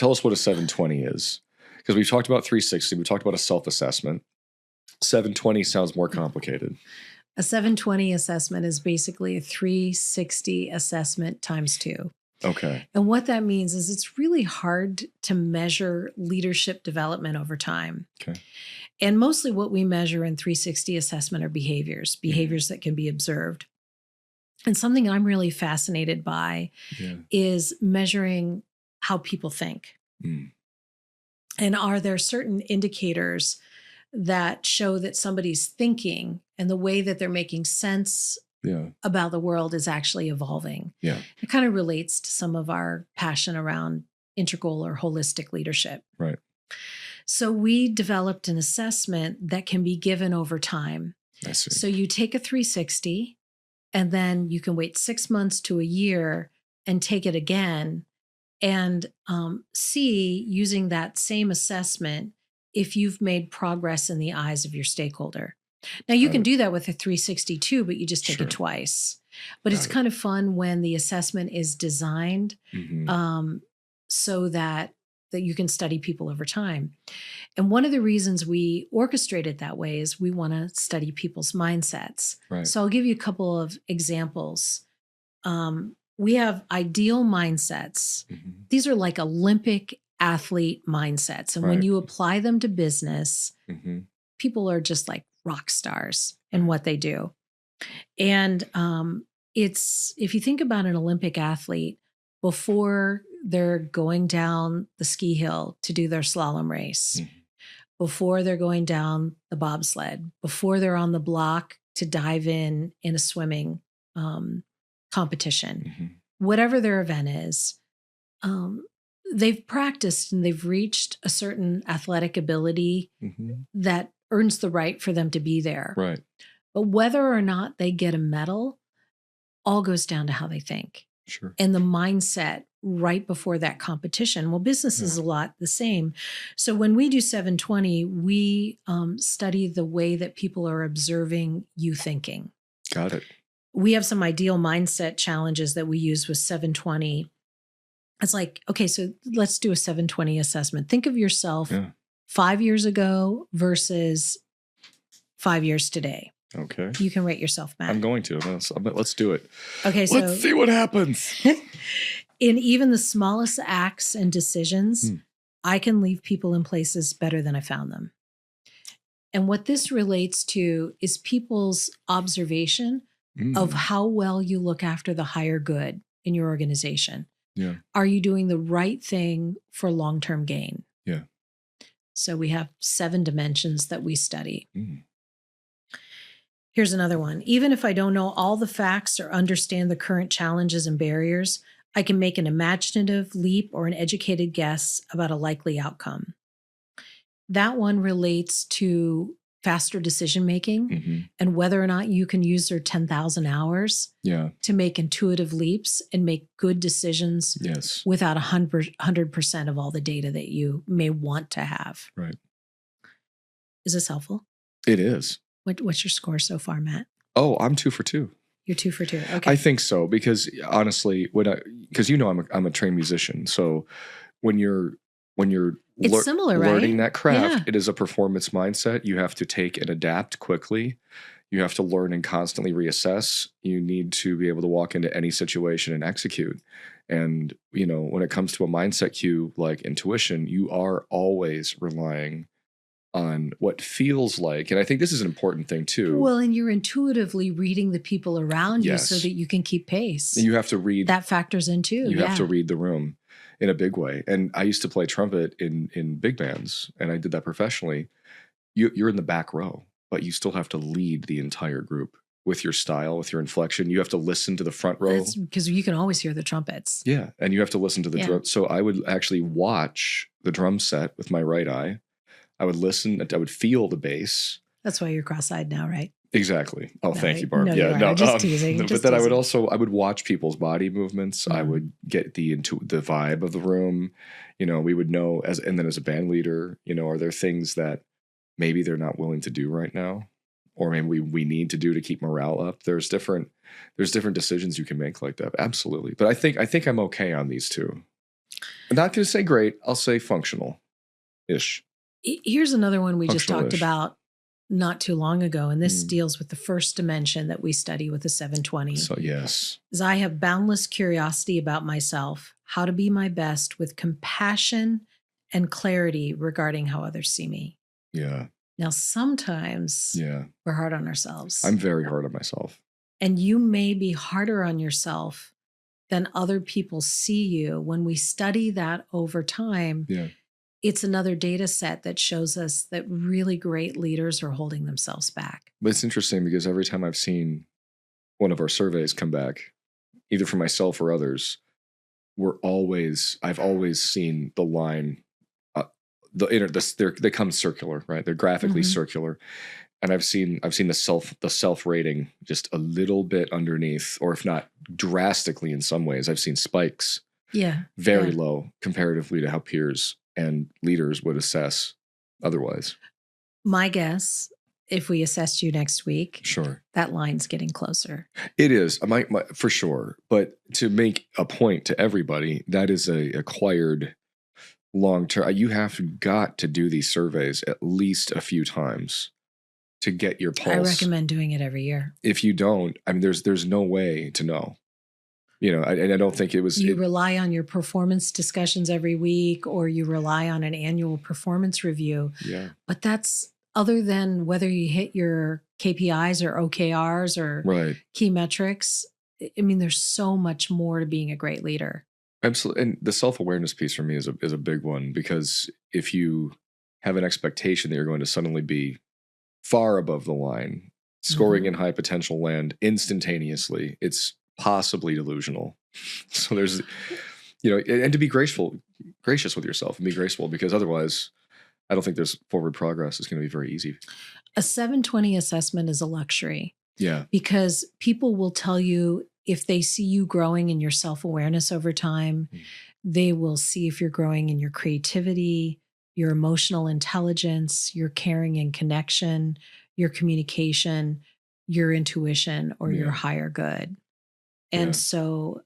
tell us what a 720 is. Because we've talked about 360, we talked about a self-assessment. 720 sounds more complicated. A 720 assessment is basically a 360 assessment times 2. Okay. And what that means is it's really hard to measure leadership development over time. Okay. And mostly what we measure in 360 assessment are behaviors that can be observed. And something I'm really fascinated by is measuring how people think. Mm. And are there certain indicators that show that somebody's thinking and the way that they're making sense about the world is actually evolving? Yeah. It kind of relates to some of our passion around integral or holistic leadership. Right. So we developed an assessment that can be given over time. I see. So you take a 360 and then you can wait 6 months to a year and take it again and see, using that same assessment, if you've made progress in the eyes of your stakeholder. Now, you can do that with a 360 too, but you just take it twice. But it's kind of fun when the assessment is designed so that you can study people over time. And one of the reasons we orchestrate it that way is we want to study people's mindsets. Right. So I'll give you a couple of examples. We have ideal mindsets. These are like Olympic athlete mindsets. And when you apply them to business, people are just like rock stars in what they do. And it's, if you think about an Olympic athlete, before they're going down the ski hill to do their slalom race, before they're going down the bobsled, before they're on the block to dive in a swimming competition, whatever their event is, they've practiced and they've reached a certain athletic ability that earns the right for them to be there. Right. But whether or not they get a medal all goes down to how they think. Sure. And the mindset right before that competition. Well, business is a lot the same. So when we do 720, we study the way that people are observing you thinking. Got it. We have some ideal mindset challenges that we use with 720. It's like, okay, so let's do a 720 assessment. Think of yourself 5 years ago versus 5 years today. Okay. You can rate yourself, Matt. I'm going to. Let's do it. Okay, so let's see what happens. In even the smallest acts and decisions, I can leave people in places better than I found them. And what this relates to is people's observation of how well you look after the higher good in your organization. Yeah. Are you doing the right thing for long-term gain? Yeah. So we have 7 dimensions that we study. Here's another one. Even if I don't know all the facts or understand the current challenges and barriers, I can make an imaginative leap or an educated guess about a likely outcome. That one relates to faster decision-making and whether or not you can use their 10,000 hours to make intuitive leaps and make good decisions without 100% of all the data that you may want to have. Right. Is this helpful? It is. What's your score so far, Matt? Oh, I'm 2 for 2. You're 2 for 2. Okay. I think so because honestly, because I'm a trained musician, so when you're it's similar, learning right? that craft, it is a performance mindset. You have to take and adapt quickly. You have to learn and constantly reassess. You need to be able to walk into any situation and execute. And when it comes to a mindset cue like intuition, you are always relying on what feels like, and I think this is an important thing too. Well, and you're intuitively reading the people around you so that you can keep pace. And you have to read. That factors in too. You have to read the room in a big way. And I used to play trumpet in big bands, and I did that professionally. You're in the back row, but you still have to lead the entire group with your style, with your inflection. You have to listen to the front row. That's because you can always hear the trumpets. Yeah, and you have to listen to the drum. So I would actually watch the drum set with my right eye. I would listen. I would feel the bass. That's why you're cross-eyed now, right? Exactly. Oh, thank you, Barb. No, just teasing. But then I would watch people's body movements. I would get the vibe of the room. We would know and then as a band leader, are there things that maybe they're not willing to do right now, or maybe we need to do to keep morale up. There's different decisions you can make like that. Absolutely. But I think I'm okay on these 2. I'm not going to say great. I'll say functional-ish. Here's another one we just talked Functional-ish. about not too long ago, and this deals with the first dimension that we study with the 720. So yes. Is I have boundless curiosity about myself, how to be my best with compassion and clarity regarding how others see me. Yeah. Now, sometimes we're hard on ourselves. I'm very hard on myself. And you may be harder on yourself than other people see you. When we study that over time, it's another data set that shows us that really great leaders are holding themselves back. But it's interesting because every time I've seen one of our surveys come back, either for myself or others, I've always seen the line, they come circular, right? They're graphically circular. And I've seen the self rating just a little bit underneath, or if not drastically in some ways. I've seen spikes very low comparatively to how peers and leaders would assess otherwise. My guess, if we assessed you next week, that line's getting closer. It is, for sure. But to make a point to everybody, that is a acquired long-term. You have got to do these surveys at least a few times to get your pulse. I recommend doing it every year. If you don't, I mean, there's no way to know. You know, I don't think it was. You rely on your performance discussions every week, or you rely on an annual performance review. Yeah. But that's other than whether you hit your KPIs or OKRs or key metrics. I mean, there's so much more to being a great leader. Absolutely. And the self-awareness piece for me is a big one, because if you have an expectation that you're going to suddenly be far above the line, scoring in high potential land instantaneously, it's possibly delusional. So there's, and to be gracious with yourself and be graceful, because otherwise I don't think there's forward progress is going to be very easy. A 720 assessment is a luxury. Yeah. Because people will tell you if they see you growing in your self-awareness over time, they will see if you're growing in your creativity, your emotional intelligence, your caring and connection, your communication, your intuition, or your higher good. And so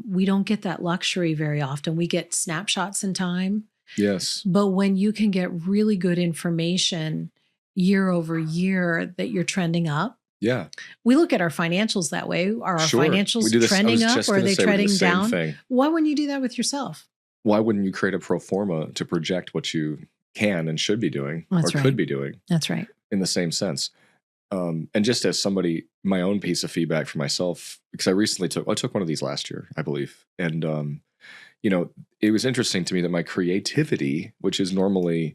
we don't get that luxury very often. We get snapshots in time. Yes. But when you can get really good information year over year that you're trending up. Yeah. We look at our financials that way. Are our financials trending up, or are they trending down? Why wouldn't you do that with yourself? Why wouldn't you create a pro forma to project what you can and should be doing could be doing? That's right. In the same sense. And just as somebody, my own piece of feedback for myself, because I took one of these last year, I believe. And, it was interesting to me that my creativity, which is normally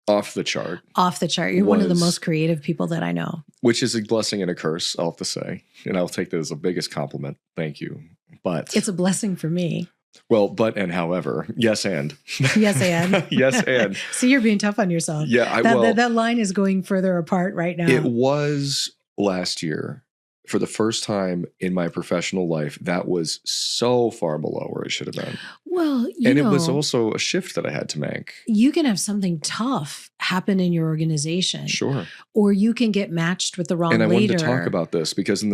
off the chart. You're one of the most creative people that I know. Which is a blessing and a curse, I'll have to say. And I'll take that as the biggest compliment. Thank you. But it's a blessing for me. Well, but and however, yes and. Yes and. Yes and. See, you're being tough on yourself. Yeah, that line is going further apart right now. It was last year. For the first time in my professional life, that was so far below where it should have been. Well, it was also a shift that I had to make. You can have something tough happen in your organization. Sure. Or you can get matched with the wrong leader. And I wanted to talk about this because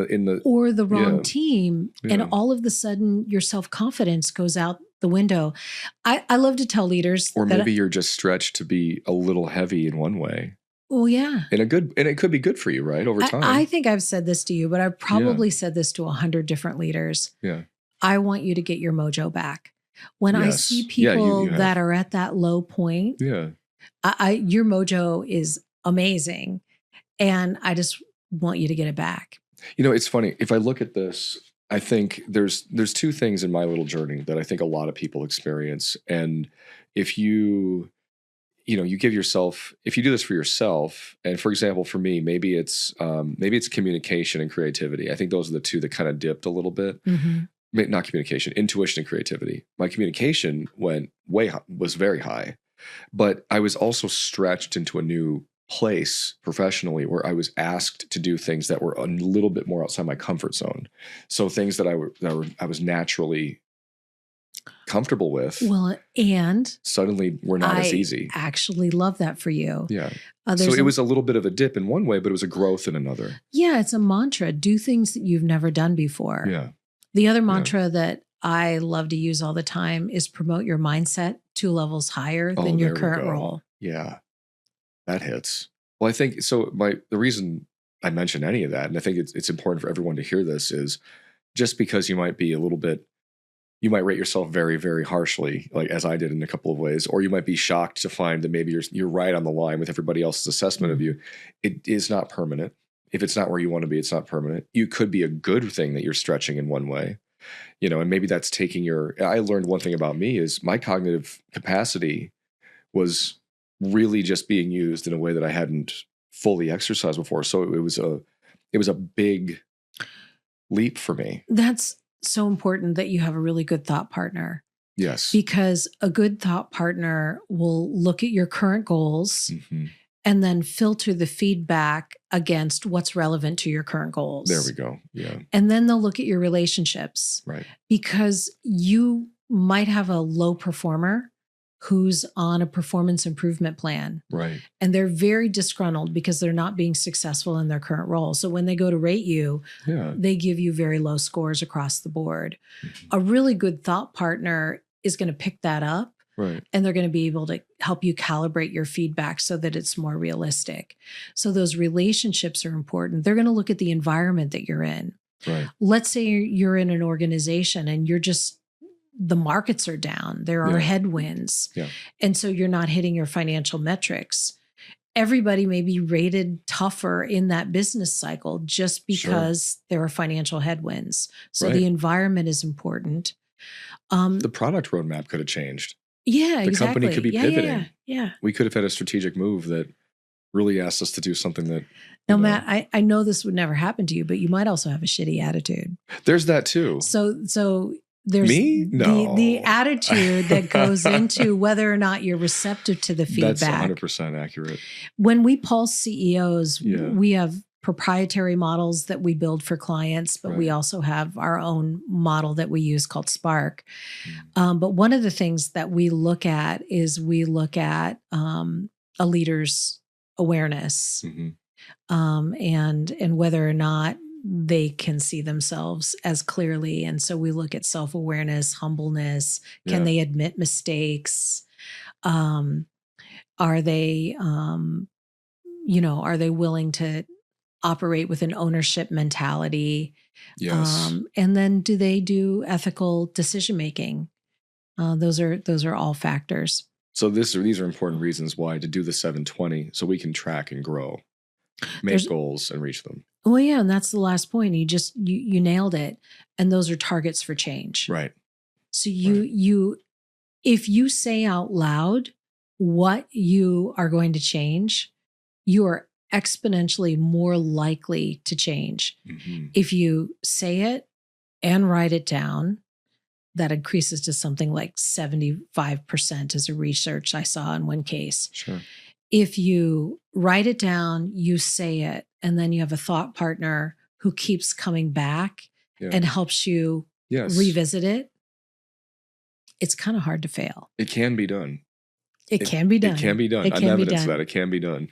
or the wrong team. And all of a sudden your self-confidence goes out the window. I love to tell leaders. Or maybe you're just stretched to be a little heavy in one way. Well, yeah. And it could be good for you, right? Over time. I think I've said this to you, but I've probably said this to 100 different leaders. Yeah. I want you to get your mojo back. When I see people that are at that low point, your mojo is amazing. And I just want you to get it back. It's funny. If I look at this, I think there's two things in my little journey that I think a lot of people experience. And if you give yourself, if you do this for yourself, and for example, for me, maybe it's communication and creativity. I think those are the two that kind of dipped a little bit. Not communication, intuition and creativity. My communication was very high, but I was also stretched into a new place professionally where I was asked to do things that were a little bit more outside my comfort zone. So things that I was naturally comfortable with. Well, and suddenly we're not as easy. I actually love that for you. Yeah. So it was a little bit of a dip in one way, but it was a growth in another. Yeah, it's a mantra. Do things that you've never done before. Yeah. The other mantra that I love to use all the time is promote your mindset 2 levels higher Oh, than your there we current go. role. Yeah, that hits. Well, I think so. The reason I mention any of that, and I think it's important for everyone to hear this, is just because you might be a little bit, you might rate yourself very, very harshly, like as I did in a couple of ways, or you might be shocked to find that maybe you're right on the line with everybody else's assessment of you. It is not permanent. If it's not where you want to be, it's not permanent. You could be a good thing that you're stretching in one way, and maybe that's taking your. I learned one thing about me is my cognitive capacity was really just being used in a way that I hadn't fully exercised before. So it was a big leap for me. That's so important that you have a really good thought partner, Yes. because a good thought partner will look at your current goals and then filter the feedback against what's relevant to your current goals. There we go. Yeah. And then they'll look at your relationships, Right. because you might have a low performer who's on a performance improvement plan. Right. And they're very disgruntled because they're not being successful in their current role. So when they go to rate you, they give you very low scores across the board. A really good thought partner is going to pick that up. Right. And they're going to be able to help you calibrate your feedback so that it's more realistic. So those relationships are important. They're going to look at the environment that you're in. Right. Let's say you're in an organization and the markets are down. There are headwinds. Yeah. And so you're not hitting your financial metrics. Everybody may be rated tougher in that business cycle just because there are financial headwinds. So the environment is important. The product roadmap could have changed. Yeah, the company could be pivoting. Yeah. We could have had a strategic move that really asked us to do something that. Now, Matt, I know this would never happen to you, but you might also have a shitty attitude. There's that too. So there's me? No. the attitude that goes into whether or not you're receptive to the feedback. That's 100% accurate. When we pulse CEOs, we have proprietary models that we build for clients, but we also have our own model that we use called Spark. But one of the things that we look at is a leader's awareness and whether or not they can see themselves as clearly. And so we look at self-awareness, humbleness. Can they admit mistakes? Are they willing to operate with an ownership mentality? Yes. And then do they do ethical decision-making? Those are all factors. So these are important reasons why to do the 720 so we can track and grow, make goals and reach them. Well, yeah, and that's the last point. You nailed it. And those are targets for change. Right. So if you say out loud what you are going to change, you are exponentially more likely to change. If you say it and write it down, that increases to something like 75% as a research I saw in one case. Sure. If you write it down, you say it, and then you have a thought partner who keeps coming back and helps you revisit it, it's kind of hard to fail. It can be done. It can be done. It can be done. I'm evidence of that. It can be done.